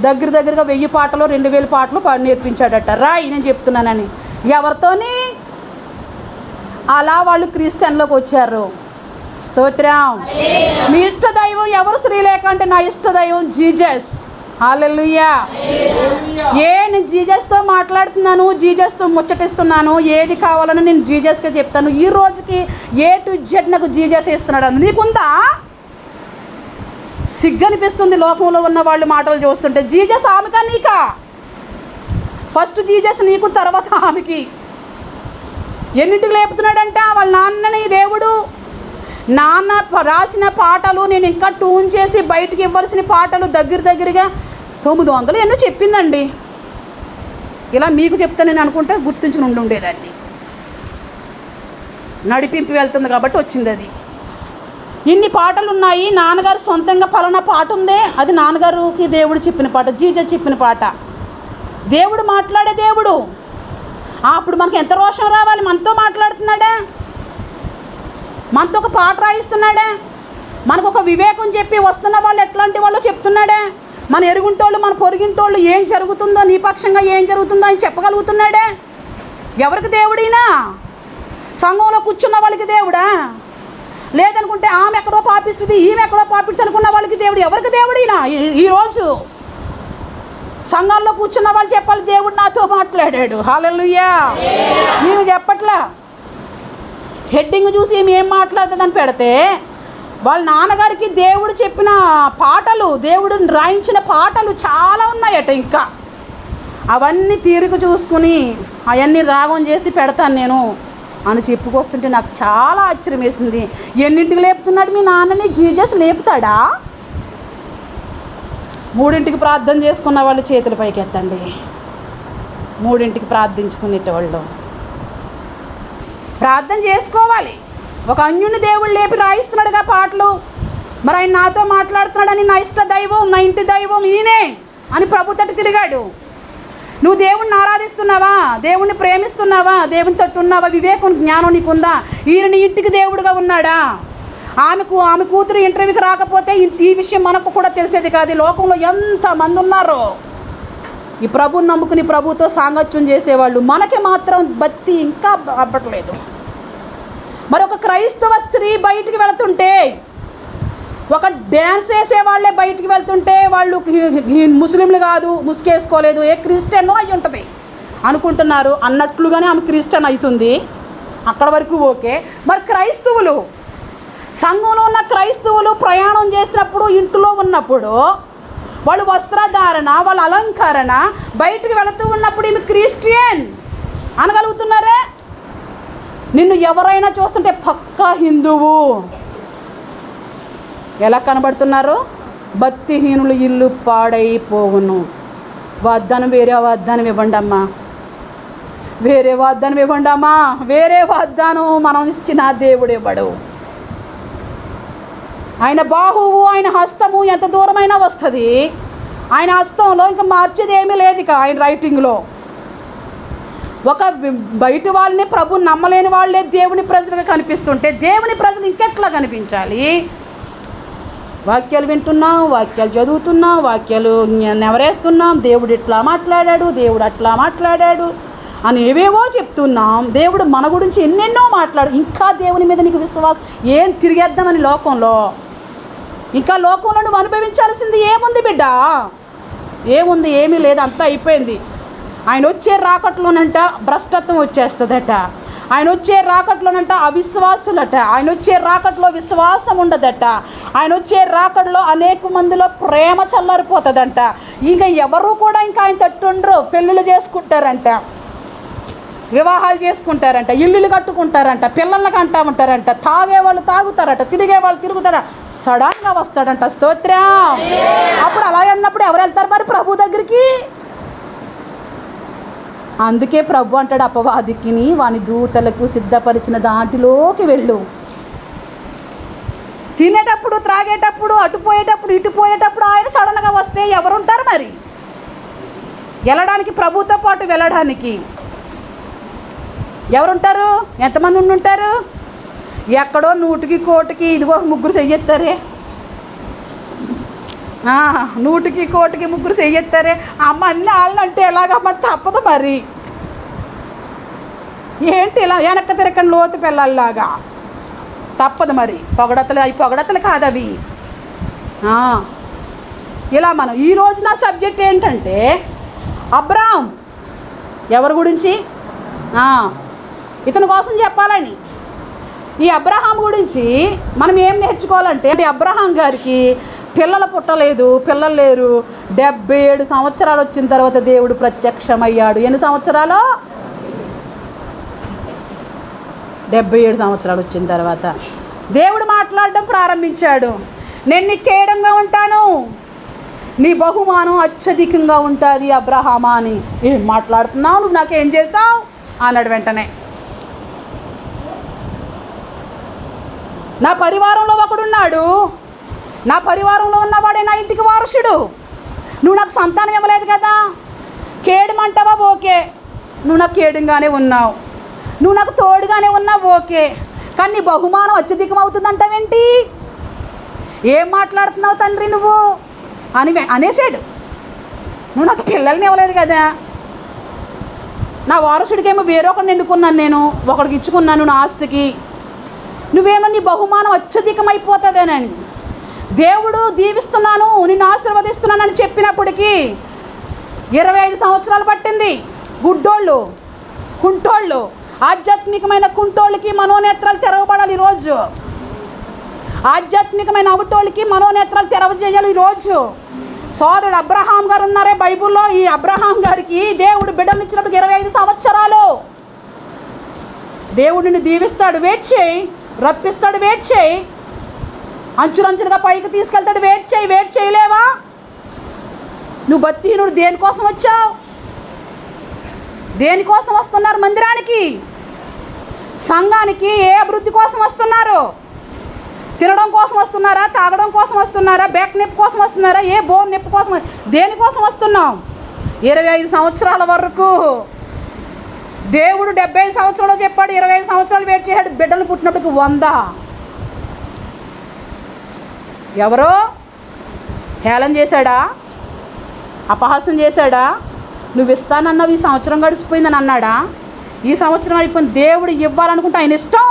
దగ్గరగా 1000 పాటలు 2000 పాటలు నేర్పించాడట. రాయి నేను చెప్తున్నానని. ఎవరితోని? అలా వాళ్ళు క్రిస్టియన్లోకి వచ్చారు. స్తోత్రం. మీ ఇష్ట దైవం ఎవరు? శ్రీలేఖ అంటే నా ఇష్ట దైవం జీజస్. హల్లెలూయా. నేను జీజస్తో మాట్లాడుతున్నాను, జీజస్తో ముచ్చటిస్తున్నాను. ఏది కావాలని నేను జీజస్కే చెప్తాను. ఈ రోజుకి A to Z నాకు జీజస్ ఇస్తున్నాడు. నీకుందా? సిగ్గనిపిస్తుంది లోకంలో ఉన్న వాళ్ళు మాటలు చూస్తుంటే. జీజస్ ఆమెకా నీకా? ఫస్ట్ జీజస్ నీకు, తర్వాత ఆమెకి. ఎన్నింటికి లేపుతున్నాడంట? వాళ్ళ నాన్నని దేవుడు. నాన్న రాసిన పాటలు నేను ఇంకా ట్యూన్ చేసి బయటికి ఇవ్వాల్సిన పాటలు దగ్గరగా 900 ఎన్నో చెప్పిందండి. ఇలా మీకు చెప్తే నేను అనుకుంటే గుర్తుంచుకుని ఉండేదాన్ని. నడిపింపు వెళ్తుంది కాబట్టి వచ్చింది అది. ఇన్ని పాటలు ఉన్నాయి. నాన్నగారు సొంతంగా పలానా పాట ఉందే, అది నాన్నగారికి దేవుడు చెప్పిన పాట, జీజస్ చెప్పిన పాట. దేవుడు మాట్లాడే దేవుడు. అప్పుడు మనకి ఎంత రోషం రావాలి? మనతో మాట్లాడుతున్నాడా? మనతో ఒక పాట రాయిస్తున్నాడా? మనకు ఒక వివేకం చెప్పి వస్తున్న వాళ్ళు ఎట్లాంటి వాళ్ళు చెప్తున్నాడా? మన ఎరుగుంటోళ్ళు, మన పొరుగింటోళ్ళు ఏం జరుగుతుందో, నీ పక్షంగా ఏం జరుగుతుందో అని చెప్పగలుగుతున్నాడా? ఎవరికి దేవుడినా? సంఘంలో కూర్చున్న వాళ్ళకి దేవుడా? లేదనుకుంటే ఆమె ఎక్కడో పాపిస్తుంది, ఈమె ఎక్కడో పాపిస్తుంది అనుకున్న వాళ్ళకి దేవుడు. ఎవరికి దేవుడినా? ఈరోజు సంఘాల్లో కూర్చున్న వాళ్ళు చెప్పాలి, దేవుడు నాతో మాట్లాడాడు. హల్లెలూయా. నేను చెప్పట్లా. హెడ్డింగ్ చూసి ఏం మాట్లాడుతుందని పెడితే వాళ్ళ నాన్నగారికి దేవుడు చెప్పిన పాటలు, దేవుడు రాయించిన పాటలు చాలా ఉన్నాయట. ఇంకా అవన్నీ తీరిక చూసుకుని అవన్నీ రాగం చేసి పెడతాను నేను అని చెప్పుకొస్తుంటే నాకు చాలా ఆశ్చర్యం వేసింది. ఎన్నింటికి లేపుతున్నాడు మీ నాన్నని? జీజస్ లేపుతాడా? 3ంటికి ప్రార్థన చేసుకున్న వాళ్ళు చేతుల పైకి ఎత్తండి. 3ంటికి ప్రార్థించుకునేటవాళ్ళు ప్రార్థన చేసుకోవాలి. ఒక అన్యుని దేవుడు లేపి రాయిస్తున్నాడుగా పాటలు. మరి ఆయన నాతో మాట్లాడుతున్నాడని నా ఇష్ట దైవం, నా ఇంటి దైవం ఈయనే అని ప్రభు తట్టు తిరిగాడు. నువ్వు దేవుణ్ణి ఆరాధిస్తున్నావా? దేవుణ్ణి ప్రేమిస్తున్నావా? దేవుని తట్టు ఉన్నావా? వివేకం, జ్ఞానం నీకుందా? ఈయన నీ ఇంటికి దేవుడుగా ఉన్నాడా? ఆమె కూతురు ఇంటర్వ్యూకి రాకపోతే ఈ విషయం మనకు కూడా తెలిసేది కాదు. లోకంలో ఎంతమంది ఉన్నారో ఈ ప్రభుని నమ్ముకుని ప్రభుతో సాంగత్యం చేసేవాళ్ళు. మనకి మాత్రం బత్తి ఇంకా అవ్వట్లేదు. మరి ఒక క్రైస్తవ స్త్రీ బయటికి వెళుతుంటే, ఒక డ్యాన్స్ వేసేవాళ్ళే బయటికి వెళ్తుంటే వాళ్ళు ముస్లింలు కాదు, ముసుకేసుకోలేదు, ఏ క్రిస్టియన్ అయి ఉంటుంది అనుకుంటున్నారు. అన్నట్లుగానే ఆమె క్రిస్టియన్ అవుతుంది. అక్కడ వరకు ఓకే. మరి క్రైస్తవులు, సంఘంలో ఉన్న క్రైస్తవులు ప్రయాణం చేసినప్పుడు, ఇంట్లో ఉన్నప్పుడు వాళ్ళు వస్త్రధారణ, వాళ్ళ అలంకరణ, బయటికి వెళుతూ ఉన్నప్పుడు ఈమె క్రిస్టియన్ అనగలుగుతున్నారా? నిన్ను ఎవరైనా చూస్తుంటే పక్కా హిందువు ఎలా కనబడుతున్నారు? భక్తిహీనులు ఇల్లు పాడైపోవును. వాగ్దానం, వేరే వాగ్దానం ఇవ్వండి అమ్మా, వేరే వాగ్దానం ఇవ్వండి అమ్మా. వేరే వాగ్దానం మనం ఇచ్చిన దేవుడు ఇవ్వడు. ఆయన బాహువు, ఆయన హస్తము ఎంత దూరమైనా వస్తుంది. ఆయన హస్తంలో ఇంకా మార్చేది ఏమీ లేదు. ఇక ఆయన రైటింగ్లో ఒక బయట వాళ్ళని, ప్రభు నమ్మలేని వాళ్ళే దేవుని ప్రజలుగా కనిపిస్తుంటే దేవుని ప్రజలు ఇంకెట్లా కనిపించాలి? వాక్యాలు వింటున్నాం, వాక్యాలు చదువుతున్నాం, వాక్యాలు నెవరేస్తున్నాం. దేవుడు ఇట్లా మాట్లాడాడు, దేవుడు అట్లా మాట్లాడాడు అని ఏవేవో చెప్తున్నాం. దేవుడు మన గురించి ఎన్నెన్నో మాట్లాడు. ఇంకా దేవుని మీద నీకు విశ్వాసం ఏం తిరిగేద్దామని లోకంలో? ఇంకా లోకంలో నువ్వు అనుభవించాల్సింది ఏముంది బిడ్డ? ఏముంది? ఏమీ లేదు. అంతా అయిపోయింది. ఆయన వచ్చే రాకట్లోనంట భ్రష్టత్వం వచ్చేస్తుందట. ఆయన వచ్చే రాకట్లోనంట అవిశ్వాసులట. ఆయన వచ్చే రాకట్లో విశ్వాసం ఉండదట. ఆయన వచ్చే రాకట్లో అనేక మందిలో ప్రేమ చల్లారిపోతుందంట. ఇంకా ఎవరు కూడా ఇంకా ఆయన తట్టుండ్రు. పెళ్ళిళ్ళు చేసుకుంటారంట, వివాహాలు చేసుకుంటారంట, ఇల్లులు కట్టుకుంటారంట, పిల్లలకి అంటా ఉంటారంట, తాగేవాళ్ళు తాగుతారట, తిరిగేవాళ్ళు తిరుగుతారట. సడన్గా వస్తాడంట. స్తోత్రం. అప్పుడు అలా అన్నప్పుడు ఎవరు వెళ్తారు మరి ప్రభు దగ్గరికి? అందుకే ప్రభు అంటాడు అపవాదికిని వాని దూతలకు సిద్ధపరిచిన దాంట్లోకి వెళ్ళు. తినేటప్పుడు, త్రాగేటప్పుడు, అటుపోయేటప్పుడు, ఇటుపోయేటప్పుడు ఆయన సడన్గా వస్తే ఎవరుంటారు మరి వెళ్ళడానికి? ప్రభుతో పాటు వెళ్ళడానికి ఎవరుంటారు? ఎంతమంది ఉండుంటారు? ఎక్కడో 100కి 1,00,000కి ఇదిగో 3 చెయ్యెత్తారే. 100కి 1,00,000కి 3 చెయ్యెత్తారే. అమ్మ అన్ని వాళ్ళని అంటే ఎలాగమ్మ? తప్పదు మరి. ఏంటి ఇలా వెనక్కి తిరగని లోతు పిల్లల్లాగా? తప్పదు మరి. పొగడతలు, అవి పొగడతలు కాదు అవి. ఇలా మనం ఈరోజు నా సబ్జెక్ట్ ఏంటంటే అబ్రాహాం. ఎవరి గురించి? ఇతని కోసం చెప్పాలని. ఈ అబ్రహాం గురించి మనం ఏం నేర్చుకోవాలంటే, అబ్రహాం గారికి పిల్లలు పుట్టలేదు, పిల్లలు లేరు. 77 సంవత్సరాలు వచ్చిన తర్వాత దేవుడు ప్రత్యక్షమయ్యాడు. ఎన్ని సంవత్సరాలు? 77 సంవత్సరాలు వచ్చిన తర్వాత దేవుడు మాట్లాడడం ప్రారంభించాడు. నేను నీకు కేడంగా ఉంటాను, నీ బహుమానం అత్యధికంగా ఉంటుంది అబ్రహామా అని. ఏం మాట్లాడుతున్నావు నువ్వు? నాకేం చేసావు అన్నాడు వెంటనే. నా పరివారంలో ఒకడున్నాడు, నా పరివారంలో ఉన్నవాడే నా ఇంటికి వారసుడు. నువ్వు నాకు సంతానం ఇవ్వలేదు కదా, కేడమంటావా? ఓకే, నువ్వు నాకు కేడుగానే ఉన్నావు, నువ్వు నాకు తోడుగానే ఉన్నావు, ఓకే. కానీ నీ బహుమానం అత్యధికం అవుతుందంటావేంటి? ఏం మాట్లాడుతున్నావు తండ్రి నువ్వు అనేసాడు. నువ్వు నాకు పిల్లల్ని ఇవ్వలేదు కదా, నా వారసుడికేమో వేరొకరిని ఎన్నుకున్నాను, నేను ఒకడికి ఇచ్చుకున్నాను నా ఆస్తికి, నువ్వేమో నీ బహుమానం అత్యధికమైపోతుందేనని. దేవుడు దీవిస్తున్నాను, నిన్ను ఆశీర్వదిస్తున్నానని చెప్పినప్పటికీ 25 సంవత్సరాలు పట్టింది. గుడ్డోళ్ళు, కుంటోళ్ళు, ఆధ్యాత్మికమైన కుంటోళ్ళకి మనోనేత్రాలు తెరవబడాలి ఈరోజు. ఆధ్యాత్మికమైన అవటోళ్ళకి మనోనేత్రాలు తెరవజేయాలి ఈరోజు. సోదరుడు అబ్రహాం గారు ఉన్నారే బైబుల్లో. ఈ అబ్రహాం గారికి దేవుడు బిడ్డలు ఇచ్చినప్పుడు 25 సంవత్సరాలు. దేవుడు నిన్ను దీవిస్తాడు, వెయిట్ చేయి. రప్పిస్తాడు, వెయిట్ చేయి. అంచులంచులుగా పైకి తీసుకెళ్తాడు, వెయిట్ చేయి. వెయిట్ చేయలేవా? నువ్వు భక్తిహీనుడు. దేనికోసం వచ్చావు? దేనికోసం వస్తున్నారు మందిరానికి, సంఘానికి? ఏ అభివృద్ధి కోసం వస్తున్నారు? తినడం కోసం వస్తున్నారా? తాగడం కోసం వస్తున్నారా? బ్యాక్ నొప్పి కోసం వస్తున్నారా? ఏ బోన్ నొప్పి కోసం? దేనికోసం వస్తున్నాం? 25 సంవత్సరాల వరకు దేవుడు 75 సంవత్సరాలు చెప్పాడు, 25 సంవత్సరాలు వెయిట్ చేశాడు. బిడ్డలు పుట్టినప్పటికి 100. ఎవరో హేళన చేశాడా? అపహాసం చేశాడా? నువ్వు ఇస్తానన్నావు, ఈ సంవత్సరం గడిచిపోయిందని అన్నాడా? ఈ సంవత్సరం అయిపోయింది. దేవుడు ఇవ్వాలనుకుంటే ఆయన ఇష్టం,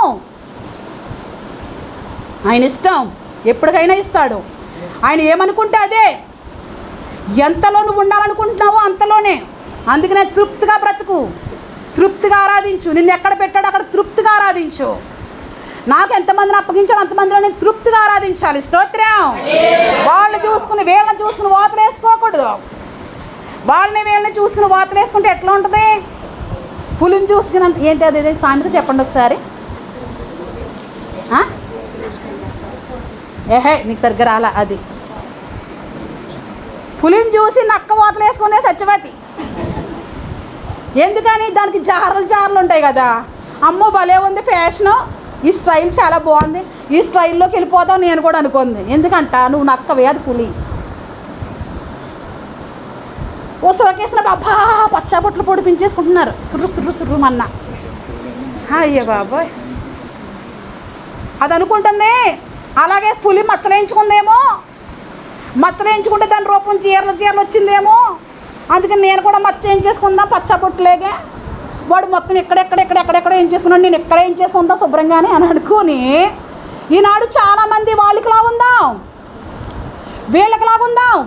ఆయన ఇష్టం. ఎప్పటికైనా ఇస్తాడు. ఆయన ఏమనుకుంటే అదే. ఎంతలో నువ్వు ఉండాలనుకుంటున్నావో అంతలోనే. అందుకనే తృప్తిగా బ్రతుకు, తృప్తిగా ఆరాధించు. నిన్ను ఎక్కడ పెట్టాడో అక్కడ తృప్తిగా ఆరాధించు. నాకు ఎంతమందిని అప్పగించాడు అంతమందిలో నేను తృప్తిగా ఆరాధించాలి. స్తోత్రం. వాళ్ళని చూసుకుని వీళ్ళని చూసుకుని వాతలేసుకోకూడదు. వాళ్ళని వీళ్ళని చూసుకుని వాతలేసుకుంటే ఎట్లా ఉంటుంది? పులిని చూసుకుని ఏంటి అది సామెత చెప్పండి ఒకసారి. నీకు సరిగ్గా రాలా. అది పులిని చూసి నక్క వాతలేసుకుందే సత్యవతి. ఎందుకని? దానికి జారలు ఉంటాయి కదా. అమ్మో భలే ఉంది ఫ్యాషను, ఈ స్టైల్ చాలా బాగుంది, ఈ స్టైల్లోకి వెళ్ళిపోతావు నేను కూడా అనుకుంది. ఎందుకంట నువ్వు నక్కవే, అది పులి. ఓ సోకేసినప్పుడు అబ్బా పచ్చాపొట్లు పొడిపించేసుకుంటున్నారు, సుర్రు సుర్రు సుర్రు మన్నా. అయ్యో బాబోయ్, అది అనుకుంటుంది. అలాగే పులి మచ్చలేయించుకుందేమో, మచ్చలేయించుకుంటే దాని రూపం చీరలు వచ్చిందేమో, అందుకని నేను కూడా మచ్చ ఏం చేసుకుందాం పచ్చబొట్టులేగా. వాడు మొత్తం ఎక్కడెక్కడ ఏం చేసుకున్నాడు, నేను ఎక్కడ ఏం చేసుకుందాం శుభ్రంగానే అని అనుకుని ఈనాడు చాలామంది వాళ్ళకిలా ఉందాం, వీళ్ళకిలాగా ఉందాం,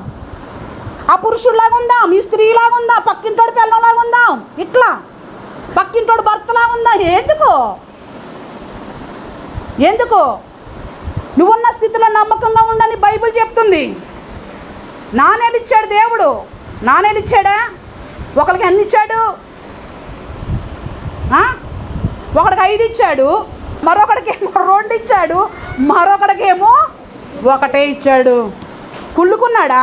ఆ పురుషుడిలాగా ఉందాం, ఈ స్త్రీలాగా ఉందాం, పక్కింటోడి పిల్లలాగా ఉందాం. ఇట్లా పక్కింటోడు భర్తలా ఉందా? ఎందుకు నువ్వున్న స్థితిలో నమ్మకంగా ఉండని బైబిల్ చెప్తుంది. నానేలిచ్చాడు దేవుడు. నానేలిచ్చాడా? ఒకరికి ఎన్ని ఇచ్చాడు? ఒకడికి 5 ఇచ్చాడు, మరొకడికేమో 2 ఇచ్చాడు, మరొకడికేమో 1 ఇచ్చాడు. కుళ్ళుకున్నాడా?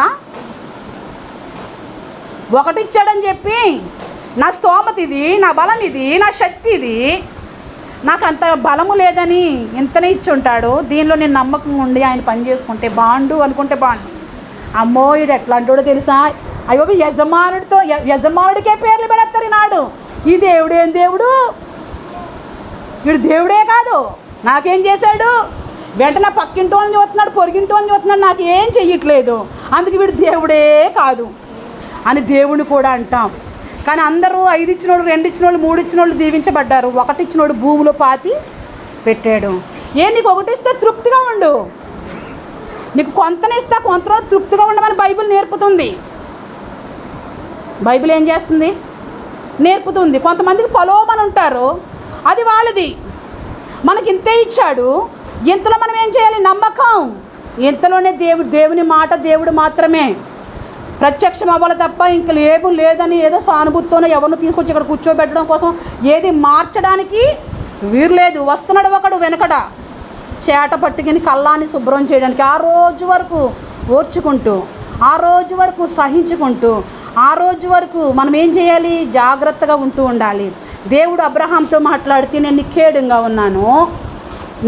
1 ఇచ్చాడని చెప్పి నా స్తోమత ఇది, నా బలం ఇది, నా శక్తి ఇది, నాకు అంత బలము లేదని ఇంతనే ఇచ్చి ఉంటాడు. దీనిలో నేను నమ్మకం ఉండి ఆయన పని చేసుకుంటే బాండు అనుకుంటే బాండు. అమ్మో ఈడు ఎట్లా అంటాడో తెలుసా? అయ్యో యజమానుడికే పేర్లు పెడతారు ఈనాడు. ఈ దేవుడు ఏం దేవుడు? వీడు దేవుడే కాదు. నాకేం చేశాడు? వెంటనే పక్కింటోని చూస్తున్నాడు, పొరిగింటోని చూస్తున్నాడు, నాకు ఏం చెయ్యట్లేదు, అందుకు వీడు దేవుడే కాదు అని దేవుని కూడా అంటాం. కానీ అందరూ 5 ఇచ్చినోళ్ళు, 2 ఇచ్చినోళ్ళు, 3 ఇచ్చినోళ్ళు దీవించబడ్డారు. 1 ఇచ్చినోడు భూమిలో పాతి పెట్టాడు. నీకు 1 ఇస్తే తృప్తిగా ఉండు. నీకు కొంతనే ఇస్తా, కొంతలో తృప్తిగా ఉండమని బైబిల్ నేర్పుతుంది. బైబిల్ ఏం చేస్తుంది? నేర్పుతుంది. కొంతమందికి పలోమని ఉంటారు, అది వాళ్ళది. మనకి ఇంతే ఇచ్చాడు, ఇంతలో మనం ఏం చేయాలి? నమ్మకం. ఇంతలోనే దేవుని మాట దేవుడు మాత్రమే ప్రత్యక్షం అవ్వాలి తప్ప ఇంక లేదని ఏదో సానుభూతితోనే ఎవరిని తీసుకొచ్చి ఇక్కడ కూర్చోబెట్టడం కోసం ఏది మార్చడానికి వీరు లేదు. వస్తున్నాడు ఒకడు వెనకడ చేట పట్టుకుని కళ్ళాన్ని శుభ్రం చేయడానికి. ఆ రోజు వరకు ఓర్చుకుంటూ, ఆ రోజు వరకు సహించుకుంటూ, ఆ రోజు వరకు మనం ఏం చేయాలి? జాగ్రత్తగా ఉంటూ ఉండాలి. దేవుడు అబ్రహాంతో మాట్లాడితే నేను నిఖేడంగా ఉన్నాను,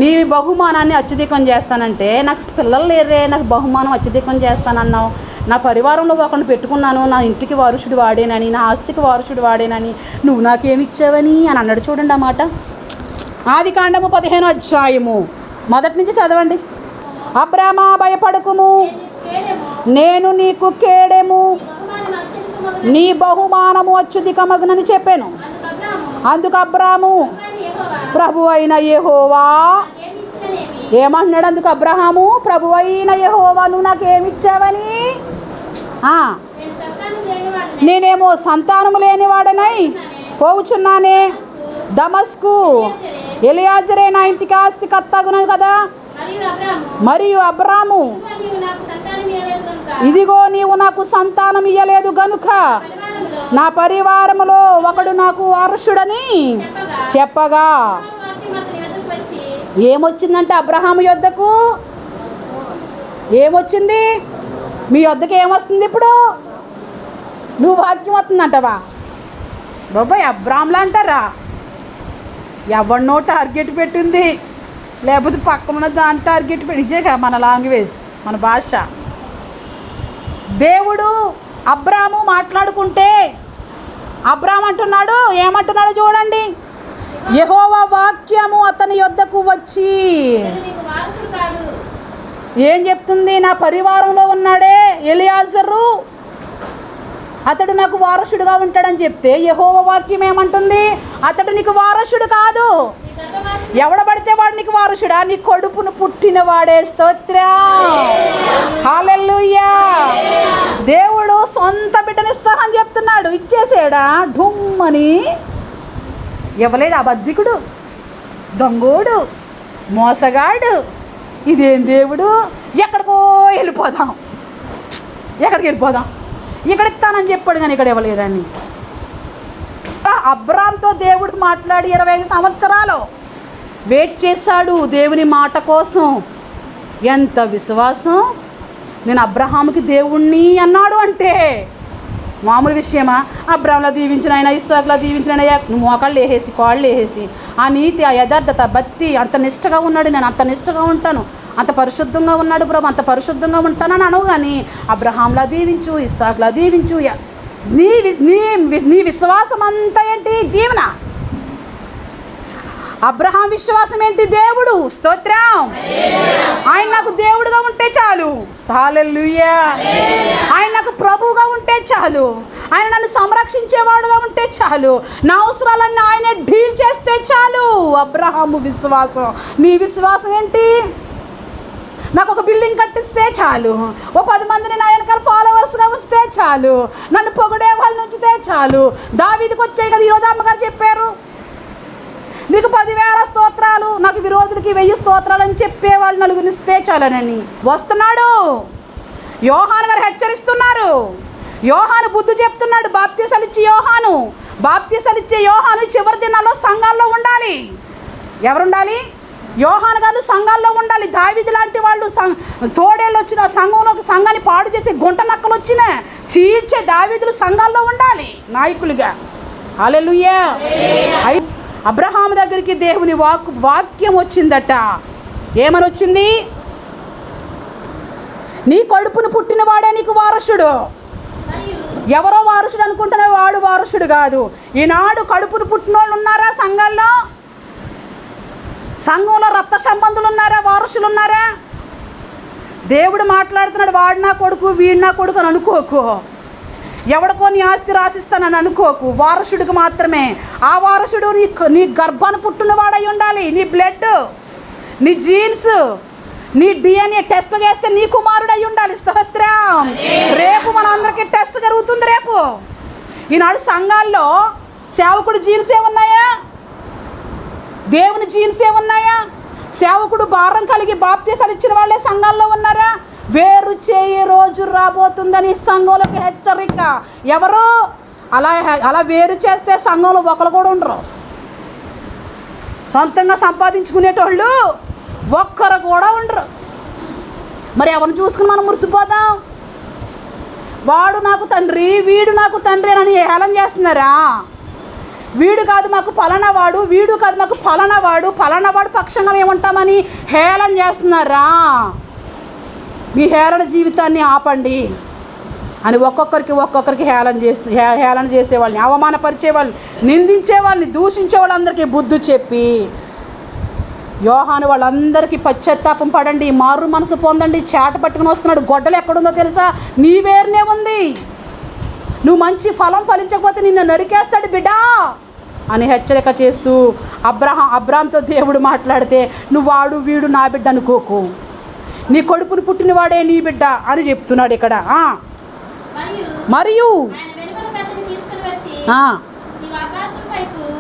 నీ బహుమానాన్ని అత్యధికం చేస్తానంటే, నాకు పిల్లలు లేరే, నాకు బహుమానం అత్యధికం చేస్తానన్నావు, నా పరివారంలో ఒకరిని పెట్టుకున్నాను, నా ఇంటికి వారసుడు వాడేనని, నా ఆస్తికి వారసుడు వాడేనని, నువ్వు నాకేమిచ్చావని అని అన్నాడు. చూడండి ఆ మాట. ఆదికాండము 15వ అధ్యాయము మొదటి నుంచి చదవండి. అబ్రామా భయపడకుము, నేను నీకు కేడెము, నీ బహుమానము అత్యధికమగునని చెప్పాను. అందుకు అబ్రాము ప్రభు అయిన యెహోవా ఏమంటున్నాడు? అందుకు అబ్రహాము ప్రభు అయిన యెహోవా నువ్వు నాకేమిచ్చావని? నేనేమో సంతానము లేనివాడనై పోవుచున్నానే, దమస్కు ఎలియాజరే నా ఇంటికి ఆస్తి కర్తగునను కదా. మరియు అబ్రాము ఇదిగో నీవు నాకు సంతానం ఇయ్యలేదు గనుక నా పరివారములో ఒకడు నాకు వారసుడని చెప్పగా ఏమొచ్చిందంటే అబ్రహాము యొద్దకు ఏమొచ్చింది? మీ యొద్దకు ఏమొస్తుంది? ఇప్పుడు నువ్వు వాక్యం వస్తుందంటవా? బాబాయ్ అబ్రామ్లా అంటారా? ఎవరినో టార్గెట్ పెట్టింది, లేకపోతే పక్కన దాని టార్గెట్ పెట్టించేగా మన లాంగ్వేజ్, మన భాష. దేవుడు అబ్రాము మాట్లాడుకుంటే అబ్రాము అంటున్నాడు, ఏమంటున్నాడు చూడండి. యెహోవా వాక్యము అతని యొద్దకు వచ్చి ఏం చెప్తుంది? నా పరివారంలో ఉన్నాడే ఎలియాజరు, అతడు నాకు వారసుడుగా ఉంటాడని చెప్తే యెహోవా వాక్యం ఏమంటుంది? అతడు నీకు వారసుడు కాదు. ఎవడబడితే వాడు నీకు వారసుడా? నీ కడుపును పుట్టిన వాడే. స్తోత్రం, హల్లెలూయా. దేవుడు సొంత బిడ్డనిస్తానని చెప్తున్నాడు, ఇచ్చేసాడా? ఢుమ్మని ఇవ్వలేదు. అబద్ధికుడు, దొంగోడు, మోసగాడు. ఇదేం దేవుడు? ఎక్కడికో వెళ్ళిపోదాం, ఎక్కడికి వెళ్ళిపోదాం, ఇక్కడ ఇస్తానని చెప్పాడు కానీ ఇక్కడ ఇవ్వలేదని. అబ్రామ్తో దేవుడు మాట్లాడి 25 సంవత్సరాలు వెయిట్ చేశాడు దేవుని మాట కోసం. ఎంత విశ్వాసం! నేను అబ్రహాముకి దేవుణ్ణి అన్నాడు అంటే మామూలు విషయమా? అబ్రామ్లా దీవించిన ఆయన, ఇస్సాకులా దీవించిన ఆయన, మోకాళ్ళు వేసేసి కాళ్ళు వేసేసి ఆ నీతి, ఆ యథార్థత, భక్తి, అంత నిష్టగా ఉన్నాడు. నేను అంత నిష్టగా ఉంటాను, అంత పరిశుద్ధంగా ఉన్నాడు ప్రభు, అంత పరిశుద్ధంగా ఉంటానని అనవు. కానీ అబ్రహాంలా దీవించు, ఇస్సాకులా దీవించు. నీ విశ్వాసం అంతా ఏంటి? దీవెన. అబ్రహాం విశ్వాసం ఏంటి? దేవుడు. స్తోత్రం. ఆయన నాకు దేవుడుగా ఉంటే చాలు. హల్లెలూయా. ఆయన నాకు ప్రభువుగా ఉంటే చాలు. ఆయన నన్ను సంరక్షించేవాడుగా ఉంటే చాలు. నా అవసరాలన్నీ ఆయనే డీల్ చేస్తే చాలు. అబ్రహాము విశ్వాసం. నీ విశ్వాసం ఏంటి? నాకు ఒక బిల్డింగ్ కట్టిస్తే చాలు, ఓ 10 మందిని నా వెనకాల ఫాలోవర్స్గా ఉంచితే చాలు, నన్ను పొగిడే వాళ్ళని ఉంచితే చాలు. దావీదుకి వచ్చాయి కదా ఈరోజు అమ్మగారు చెప్పారు, నీకు 10,000 స్తోత్రాలు, నాకు విరోధులకి 1000 స్తోత్రాలు అని చెప్పేవాళ్ళు నలుగురిస్తే చాలనని వస్తున్నాడు. యోహాను గారు హెచ్చరిస్తున్నారు, యోహాను బుద్ధి చెప్తున్నాడు. బాప్తీసాలిచ్చే యోహాను చివరి దినాల్లో సంఘాల్లో ఉండాలి. ఎవరుండాలి? యోహాను గారు సంఘాల్లో ఉండాలి. దావీదు లాంటి వాళ్ళు తోడేళ్ళు వచ్చిన సంఘాన్ని పాడు చేసే గుంట నక్కలు వచ్చిన చీల్చే దావీదులు సంఘాల్లో ఉండాలి నాయకులుగా. హల్లెలూయా. అబ్రహాము దగ్గరికి దేవుని వాక్యం వచ్చిందట. ఏమని వచ్చింది? నీ కడుపును పుట్టినవాడే నీకు వారసుడు. ఎవరో వారసుడు అనుకుంటున్నా, వాడు వారసుడు కాదు. ఈనాడు కడుపును పుట్టిన వాళ్ళు ఉన్నారా సంఘాల్లో? సంఘంలో రక్త సంబంధులు ఉన్నారా? వారసులు ఉన్నారా? దేవుడు మాట్లాడుతున్నాడు, వాడు నా కొడుకు వీడు నా కొడుకు అని అనుకోకు. ఎవడికో నీ ఆస్తి రాసిస్తానని అనుకోకు. వారసుడికి మాత్రమే. ఆ వారసుడు నీ గర్భాన్ని పుట్టినవాడై ఉండాలి. నీ బ్లడ్, నీ జీన్స్, నీ DNA టెస్ట్ చేస్తే నీ కుమారుడై ఉండాలి. స్తోత్రం. రేపు మన అందరికీ టెస్ట్ జరుగుతుంది. రేపు ఈనాడు సంఘాల్లో సేవకుడు జీన్సే ఉన్నాయా? దేవుని జీన్సే ఉన్నాయా? సేవకుడు భారం కలిగి బాప్తీసాలు ఇచ్చిన వాళ్ళే సంఘాల్లో ఉన్నారా? వేరు చేయి రోజు రాబోతుందని సంఘంలోకి హెచ్చరిక. ఎవరు అలా వేరు చేస్తే సంఘంలో ఒకరు కూడా ఉండరు. సొంతంగా సంపాదించుకునేటోళ్ళు ఒక్కరు కూడా ఉండరు. మరి ఎవరిని చూసుకుని మనం మురిసిపోదాం? వాడు నాకు తండ్రి, వీడు నాకు తండ్రి అని హేళన చేస్తున్నారా? వీడు కాదు మాకు పలానా వాడు, వీడు కాదు మాకు పలానా వాడు పక్షంగా ఏమంటామని హేళన చేస్తున్నారా? మీ హేళన జీవితాన్ని ఆపండి అని ఒక్కొక్కరికి హేళన చేసేవాళ్ళని, అవమానపరిచేవాళ్ళని, నిందించేవాళ్ళని, దూషించే వాళ్ళందరికీ బుద్ధి చెప్పి, యోహాను వాళ్ళందరికీ పశ్చాత్తాపం పడండి, మారు మనసు పొందండి. చేట పట్టుకుని వస్తున్నాడు. గొడ్డలు ఎక్కడుందో తెలుసా? నీ వేరునే ఉంది. నువ్వు మంచి ఫలం ఫలించకపోతే నిన్ను నరికేస్తాడు బిడ్డా అని హెచ్చరిక చేస్తూ అబ్రాహాంతో దేవుడు మాట్లాడితే, నువ్వు వాడు వీడు నా బిడ్డ అనుకోకు, నీ కొడుకును పుట్టినవాడే నీ బిడ్డ అని చెప్తున్నాడు ఇక్కడ. మరియు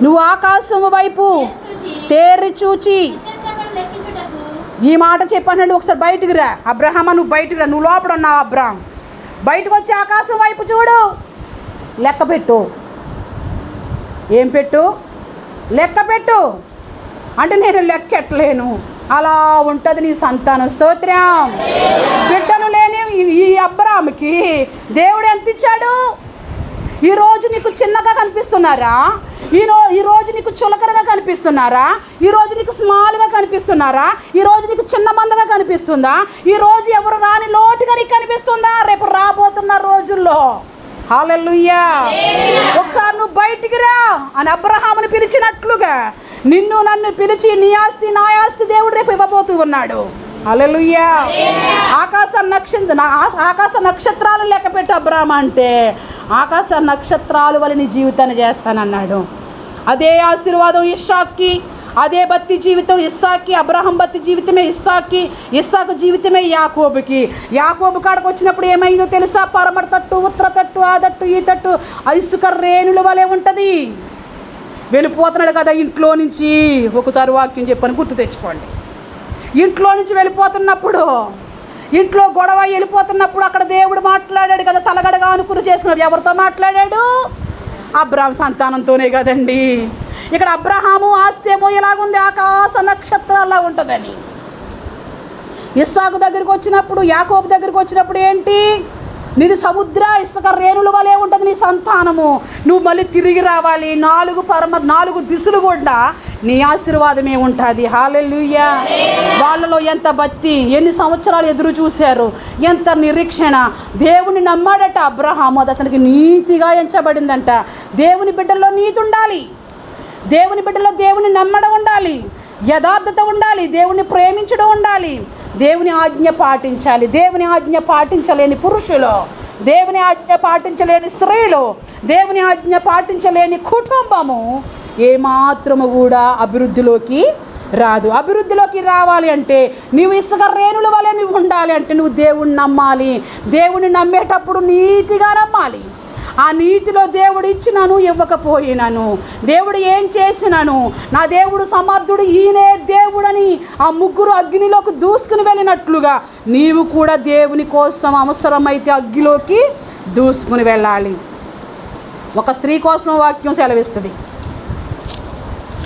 నువ్వు ఆకాశం వైపు తేరి చూచి ఈ మాట చెప్పానండి. ఒకసారి బయటికి రా అబ్రహామా, నువ్వు బయటికి రా. నువ్వు లోపల ఉన్నావు అబ్రహాం, బయటకు వచ్చి ఆకాశం వైపు చూడు, లెక్క పెట్టు. ఏం పెట్టు? లెక్క పెట్టు అంటే నేను లెక్కెట్టలేను, అలా ఉంటుంది నీ సంతానం. స్తోత్రం. బిడ్డలు లేని ఈ అబ్రాహాముకి దేవుడు ఎంత ఇచ్చాడు? ఈరోజు నీకు చిన్నగా కనిపిస్తున్నారా? ఈరోజు నీకు చులకనగా కనిపిస్తున్నారా? ఈరోజు నీకు స్మాల్గా కనిపిస్తున్నారా? ఈరోజు నీకు చిన్న మందగా కనిపిస్తుందా? ఈరోజు ఎవరు రాని లోటుగా నీకు కనిపిస్తుందా? రేపు రాబోతున్న రోజుల్లో హల్లెలూయా. ఒకసారి నువ్వు బయటికి రా అని అబ్రహాముని పిలిచినట్లుగా నిన్ను నన్ను పిలిచి నీ ఆస్తి నా ఆస్తి దేవుడు రేపు ఇవ్వబోతూ ఉన్నాడు. హల్లెలూయా. ఆకాశ నక్షత్రాలు లెక్క పెట్టు అబ్రహాం అంటే, ఆకాశ నక్షత్రాలు వల్ల నీ జీవితాన్ని చేస్తానన్నాడు. అదే ఆశీర్వాదం ఇస్సాక్కి, అదే భక్తి జీవితం ఇస్సాక్కి. అబ్రహాం భక్తి జీవితమే ఇస్సాక్కి, ఇస్సాకు జీవితమే యాకోబుకి. యాకోబు కాడకు వచ్చినప్పుడు ఏమైందో తెలుసా? పరమర తట్టు, ఉత్తర తట్టు, ఆ తట్టు, ఈ తట్టు, ఇసుక రేణుల వలె ఉంటుంది. వెళ్ళిపోతున్నాడు కదా ఇంట్లో నుంచి. ఒకసారి వాక్యం చెప్పని గుర్తు తెచ్చుకోండి. ఇంట్లో నుంచి వెళ్ళిపోతున్నప్పుడు, ఇంట్లో గొడవ వెళ్ళిపోతున్నప్పుడు అక్కడ దేవుడు మాట్లాడాడు కదా, తలగడగా అనుకుని చేసుకున్నాడు. ఎవరితో మాట్లాడాడు? అబ్రహాం సంతానంతోనే కదండి. ఇక్కడ అబ్రహాము ఆస్తి ఏమో ఎలాగుంది? ఆకాశ నక్షత్రాల్లా ఉంటుందని. ఇస్సాకు దగ్గరికి వచ్చినప్పుడు, యాకోబు దగ్గరికి వచ్చినప్పుడు ఏంటి? నీది సముద్ర ఇసుక రేణుల వలె ఉంటుంది నీ సంతానము. నువ్వు మళ్ళీ తిరిగి రావాలి. 4 దిశలు కూడా నీ ఆశీర్వాదమే ఉంటుంది. హల్లెలూయా. వాళ్ళలో ఎంత భక్తి, ఎన్ని సంవత్సరాలు ఎదురు చూశారు, ఎంత నిరీక్షణ. దేవుని నమ్మాడట అబ్రహాము, అది అతనికి నీతిగా ఎంచబడిందంట. దేవుని బిడ్డల్లో నీతి ఉండాలి, దేవుని బిడ్డలో దేవుని నమ్మడం ఉండాలి, యథార్థత ఉండాలి, దేవుని ప్రేమించడం ఉండాలి, దేవుని ఆజ్ఞ పాటించాలి. దేవుని ఆజ్ఞ పాటించలేని పురుషులు, దేవుని ఆజ్ఞ పాటించలేని స్త్రీలు, దేవుని ఆజ్ఞ పాటించలేని కుటుంబము ఏమాత్రము కూడా అభివృద్ధిలోకి రాదు. అభివృద్ధిలోకి రావాలి అంటే నువ్వు ఇసుక రేణుల వలె నువ్వు ఉండాలి అంటే నువ్వు దేవుణ్ణి నమ్మాలి. దేవుణ్ణి నమ్మేటప్పుడు నీతిగా నమ్మాలి. ఆ నీతిలో దేవుడు ఇచ్చినను ఇవ్వకపోయినాను, దేవుడు ఏం చేసినాను, నా దేవుడు సమర్థుడు, ఈయనే దేవుడని ఆ ముగ్గురు అగ్నిలోకి దూసుకుని వెళ్ళినట్లుగా నీవు కూడా దేవుని కోసం అవసరమైతే అగ్నిలోకి దూసుకుని వెళ్ళాలి. ఒక స్త్రీ కోసం వాక్యం సెలవిస్తుంది.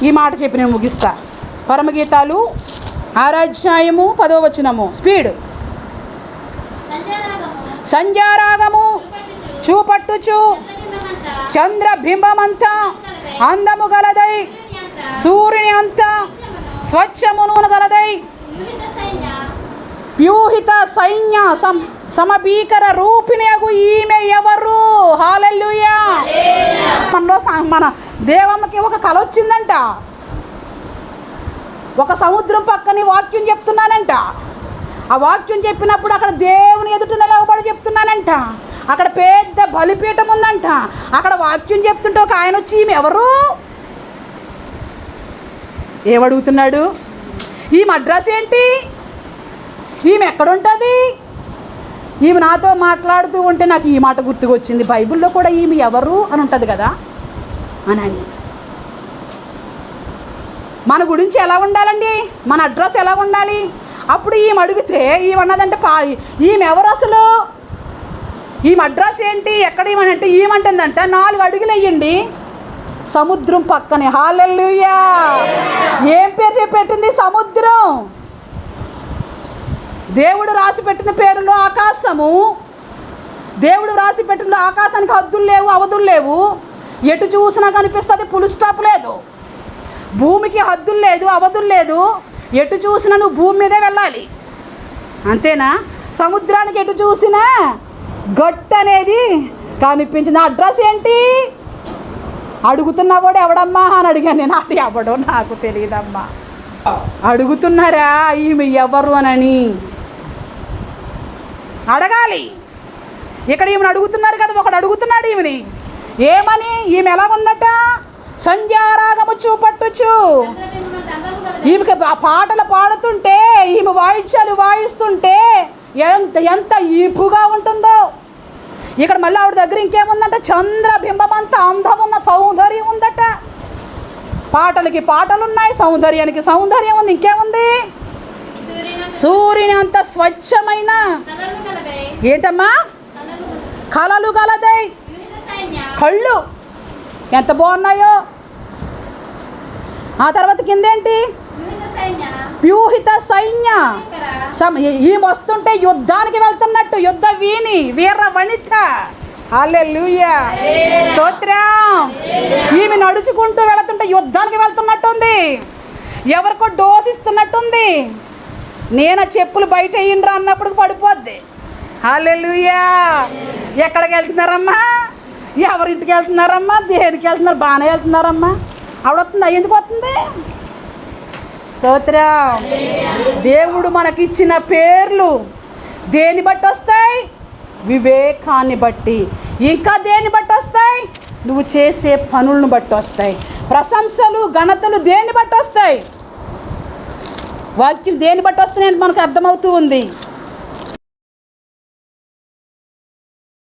ఈ మాట చెప్పి నేను ముగిస్తా. పరమగీతాలు 6వ అధ్యాయము 10వ వచనము. స్పీడ్. సంధ్యారాగము చూపట్టుచు చంద్రబింబమంతా అందము గలదై, సూర్యుని అంతా స్వచ్ఛమును గలదై, వ్యూహిత సైన్య సమభీకర రూపిణియగు ఈమె ఎవరు? హల్లెలూయా. మనలో మన దేవమ్మకి ఒక కల వచ్చిందంట. ఒక సముద్రం పక్కని వాక్యం చెప్తున్నానంట. ఆ వాక్యం చెప్పినప్పుడు అక్కడ దేవుని ఎదుట నిలవబడి చెప్తున్నానంట. అక్కడ పెద్ద బలిపీఠం ఉందంట. అక్కడ వాక్యం చెప్తుంటే ఒక ఆయన వచ్చి ఈమె ఎవరు ఏమడుగుతున్నాడు? ఈమె అడ్రస్ ఏంటి? ఈమె ఎక్కడుంటుంది? ఈమె నాతో మాట్లాడుతూ ఉంటే నాకు ఈ మాట గుర్తుకొచ్చింది. బైబిల్లో కూడా ఈమె ఎవరు అని ఉంటుంది కదా అని. మన గురించి ఎలా ఉండాలండి? మన అడ్రస్ ఎలా ఉండాలి? అప్పుడు ఈమె అడిగితే ఈమె అన్నదంటే ఈమె ఎవరు అసలు? ఈమె అడ్రస్ ఏంటి? ఎక్కడ ఈమెనంటే ఈమంటుందంట 4 అడుగులు వేయండి సముద్రం పక్కనే. హల్లెలూయా. ఏం పేరు చెప్పెట్టింది? సముద్రం. దేవుడు రాసి పెట్టిన పేరులో ఆకాశము. దేవుడు రాసి పెట్టిన ఆకాశానికి హద్దులు లేవు, అవధులు లేవు. ఎటు చూసినా కనిపిస్తుంది, ఫుల్ స్టాప్ లేదు. భూమికి హద్దులు లేదు, అవధులు లేదు. ఎటు చూసినా నువ్వు భూమి మీదే వెళ్ళాలి, అంతేనా? సముద్రానికి ఎటు చూసినా గట్టు అనేది కనిపించింది. అడ్రస్ ఏంటి? అడుగుతున్నవాడు ఎవడమ్మా అని అడిగాను నేను. అది ఎవడో నాకు తెలియదమ్మా. అడుగుతున్నారా ఈమె ఎవరు అని అడగాలి. ఇక్కడ ఈమెను అడుగుతున్నారు కదా, ఒకడు అడుగుతున్నాడు ఈమెని ఏమని. ఈమె ఎలా ఉందట? సంధ్యారాగము చూపట్టుచు. ఈమెకి ఆ పాటలు పాడుతుంటే, ఈమె వాయిద్యాలు వాయిస్తుంటే ఎంత ఈపుగా ఉంటుందో. ఇక్కడ మళ్ళీ ఆవిడ దగ్గర ఇంకేముందంట? చంద్రబింబమంత అందం ఉన్న సౌందర్యం ఉందట. పాటలకి పాటలు ఉన్నాయి, సౌందర్యానికి సౌందర్యం ఉంది. ఇంకేముంది? సూర్యుని అంత స్వచ్ఛమైన ఏంటమ్మా? కళలు గలదై. కళ్ళు ఎంత బాగున్నాయో. ఆ తర్వాత కిందేంటి? వ్యూహిత సైన్య. ఈమె వస్తుంటే యుద్ధానికి వెళ్తున్నట్టు, యుద్ధ వీర వనిత. హల్లెలూయా, స్తోత్రం. ఈమె నడుచుకుంటూ వెళుతుంటే యుద్ధానికి వెళ్తున్నట్టుంది, ఎవరికో డోస్ ఇస్తున్నట్టుంది. నేను చెప్పులు బయట వేయండిరా అన్నప్పుడు పడిపోద్ది. హల్లెలూయా. ఎక్కడికి వెళ్తున్నారమ్మా? ఎవరింటికి వెళ్తున్నారమ్మా? దేనికి వెళ్తున్నారు? బాగానే వెళ్తున్నారమ్మా. ఆవిడ వస్తుందా? ఎందుకు వస్తుంది? స్తోత్రం. దేవుడు మనకిచ్చిన పేర్లు దేని బట్టి వస్తాయి? వివేకాన్ని బట్టి. ఇంకా దేని బట్టి వస్తాయి? నువ్వు చేసే పనులను బట్టి వస్తాయి. ప్రశంసలు ఘనతలు దేన్ని బట్టి వస్తాయి? వాక్యం దేని బట్టి వస్తున్నాయని మనకు అర్థమవుతూ ఉంది.